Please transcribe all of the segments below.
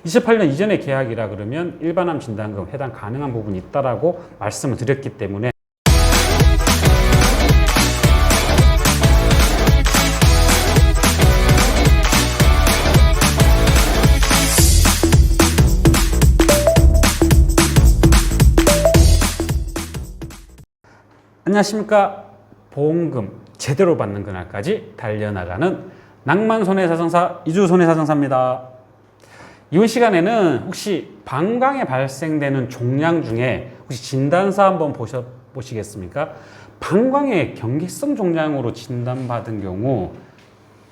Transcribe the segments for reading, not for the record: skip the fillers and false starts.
2008년 이전의 계약이라 그러면 일반암 진단금 해당 가능한 부분이 있다라고 말씀을 드렸기 때문에 안녕하십니까. 보험금 제대로 받는 그날까지 달려나가는 낭만손해사정사 이주손해사정사입니다. 이번 시간에는 혹시 방광에 발생되는 종양 중에 혹시 진단서 한번 보시겠습니까? 방광의 경계성 종양으로 진단받은 경우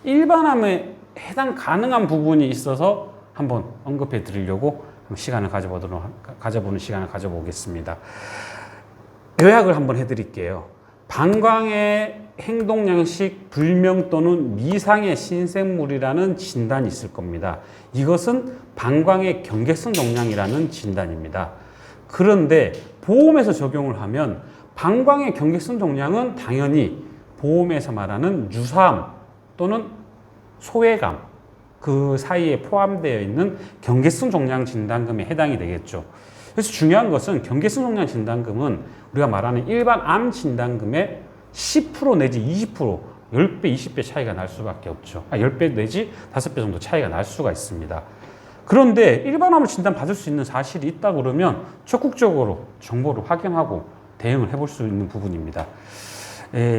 일반암에 해당 가능한 부분이 있어서 한번 언급해 드리려고 시간을 가져보는 시간을 가져보겠습니다. 요약을 한번 해드릴게요. 방광의 행동양식 불명 또는 미상의 신생물이라는 진단이 있을 겁니다. 이것은 방광의 경계성 종양이라는 진단입니다. 그런데 보험에서 적용을 하면 방광의 경계성 종양은 당연히 보험에서 말하는 유사암 또는 소외감 그 사이에 포함되어 있는 경계성 종양 진단금에 해당이 되겠죠. 그래서 중요한 것은 경계성 종양 진단금은 우리가 말하는 일반 암 진단금의 10% 내지 20%, 10배, 20배 차이가 날 수밖에 없죠. 10배 내지 5배 정도 차이가 날 수가 있습니다. 그런데 일반 암을 진단받을 수 있는 사실이 있다 그러면 적극적으로 정보를 확인하고 대응을 해볼 수 있는 부분입니다.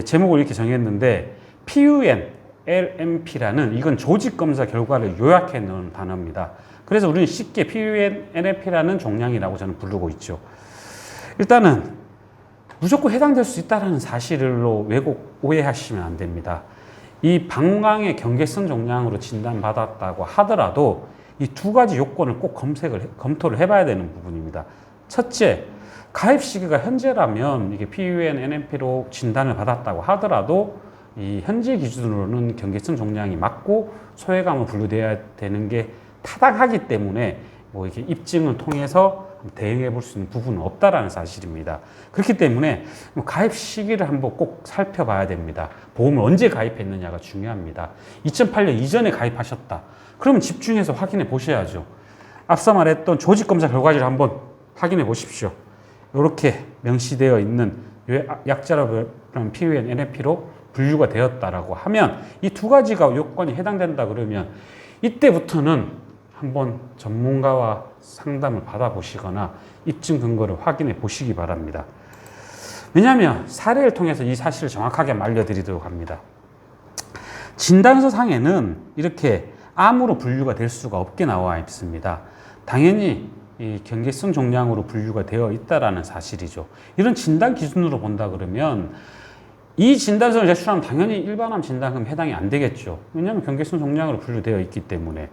제목을 이렇게 정했는데 PUN, LMP라는 이건 조직검사 결과를 요약해 놓은 단어입니다. 그래서 우리는 쉽게 PUN, LMP라는 종양이라고 저는 부르고 있죠. 일단은 무조건 해당될 수 있다는 사실로 왜곡, 오해하시면 안 됩니다. 이 방광의 경계성 종양으로 진단받았다고 하더라도 이 두 가지 요건을 꼭 검토를 해봐야 되는 부분입니다. 첫째, 가입 시기가 현재라면 이게 PUN, NMP로 진단을 받았다고 하더라도 이 현재 기준으로는 경계성 종양이 맞고 소외감을 분류돼야 되는 게 타당하기 때문에 뭐 이렇게 입증을 통해서 대응해 볼 수 있는 부분은 없다라는 사실입니다. 그렇기 때문에 가입 시기를 한번 꼭 살펴봐야 됩니다. 보험을 언제 가입했느냐가 중요합니다. 2008년 이전에 가입하셨다. 그러면 집중해서 확인해 보셔야죠. 앞서 말했던 조직검사 결과지를 한번 확인해 보십시오. 이렇게 명시되어 있는 약자라고 하는 PUN, NFP로 분류가 되었다라고 하면 이 두 가지가 요건이 해당된다 그러면 이때부터는 한번 전문가와 상담을 받아보시거나 입증 근거를 확인해 보시기 바랍니다. 왜냐하면 사례를 통해서 이 사실을 정확하게 알려드리도록 합니다. 진단서 상에는 이렇게 암으로 분류가 될 수가 없게 나와 있습니다. 당연히 이 경계성 종양으로 분류가 되어 있다는 사실이죠. 이런 진단 기준으로 본다 그러면 이 진단서를 제출하면 당연히 일반암 진단금 해당이 안 되겠죠. 왜냐하면 경계성 종양으로 분류되어 있기 때문에.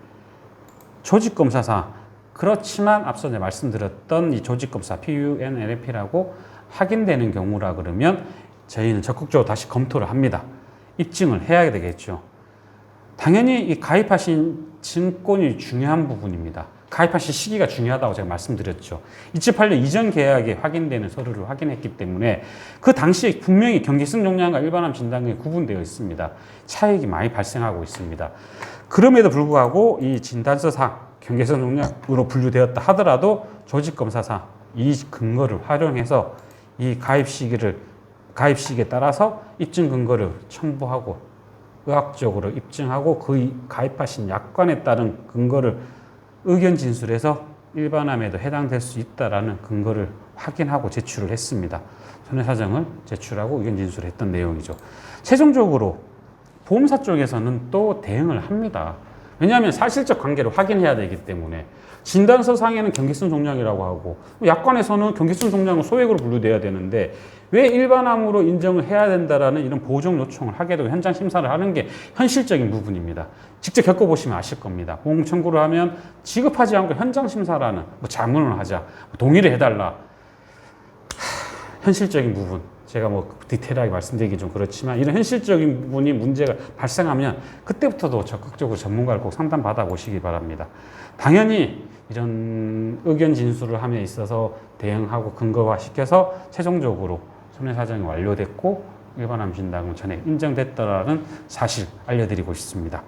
조직검사상 그렇지만 앞서 말씀드렸던 이 조직검사 PUN, NFP라고 확인되는 경우라 그러면 저희는 적극적으로 다시 검토를 합니다. 입증을 해야 되겠죠. 당연히 이 가입하신 증권이 중요한 부분입니다. 가입하신 시기가 중요하다고 제가 말씀드렸죠. 2008년 이전 계약에 확인되는 서류를 확인했기 때문에 그 당시에 분명히 경계성 종양과 일반암 진단금이 구분되어 있습니다. 차익이 많이 발생하고 있습니다. 그럼에도 불구하고 이 진단서상 경계성 종양으로 분류되었다 하더라도 조직검사상 이 근거를 활용해서 이 가입 시기에 따라서 입증 근거를 첨부하고 의학적으로 입증하고 그 가입하신 약관에 따른 근거를 의견 진술해서 일반암에도 해당될 수 있다라는 근거를 확인하고 제출을 했습니다. 손해사정을 제출하고 의견 진술을 했던 내용이죠. 최종적으로 보험사 쪽에서는 또 대응을 합니다. 왜냐하면 사실적 관계를 확인해야 되기 때문에 진단서상에는 경계성 종양이라고 하고 약관에서는 경계성 종양은 소액으로 분류돼야 되는데 왜 일반암으로 인정을 해야 된다라는 이런 보정 요청을 하게 되고 현장 심사를 하는 게 현실적인 부분입니다. 직접 겪어보시면 아실 겁니다. 보험 청구를 하면 지급하지 않고 현장 심사라는 자문을 하자, 동의를 해달라. 현실적인 부분. 제가 디테일하게 말씀드리기 좀 그렇지만 이런 현실적인 부분이 문제가 발생하면 그때부터도 적극적으로 전문가를 꼭 상담 받아보시기 바랍니다. 당연히 이런 의견 진술을 함에 있어서 대응하고 근거화 시켜서 최종적으로 손해사정이 완료됐고 일반암 진단은 전액 인정됐다라는 사실 알려드리고 싶습니다.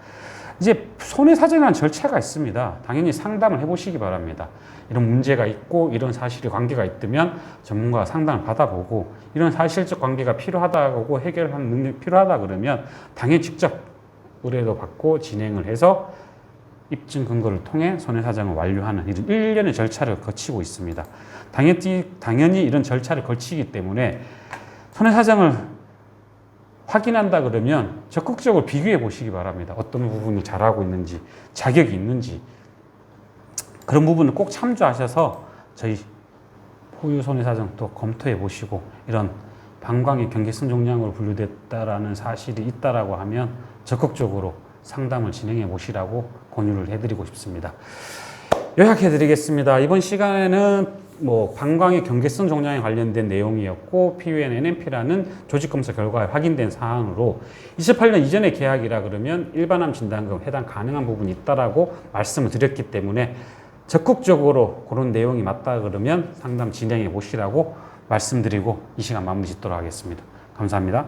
이제 손해사정이라는 절차가 있습니다. 당연히 상담을 해보시기 바랍니다. 이런 문제가 있고 이런 사실이 관계가 있다면 전문가가 상담을 받아보고 이런 사실적 관계가 필요하다고 해결하는 능력이 필요하다 그러면 당연히 직접 의뢰도 받고 진행을 해서 입증 근거를 통해 손해사정을 완료하는 이런 일련의 절차를 거치고 있습니다. 당연히 이런 절차를 거치기 때문에 손해사정을 확인한다 그러면 적극적으로 비교해 보시기 바랍니다. 어떤 부분이 잘하고 있는지, 자격이 있는지 그런 부분을 꼭 참조하셔서 저희 포유 손해사정 또 검토해 보시고 이런 방광의 경계성 종양으로 분류됐다라는 사실이 있다라고 하면 적극적으로 상담을 진행해 보시라고 권유를 해드리고 싶습니다. 요약해 드리겠습니다. 이번 시간에는 방광의 경계성 종양에 관련된 내용이었고 PUN, NMP라는 조직검사 결과에 확인된 사항으로 28년 이전의 계약이라 그러면 일반암 진단금 해당 가능한 부분이 있다라고 말씀을 드렸기 때문에 적극적으로 그런 내용이 맞다 그러면 상담 진행해 보시라고 말씀드리고 이 시간 마무리 짓도록 하겠습니다. 감사합니다.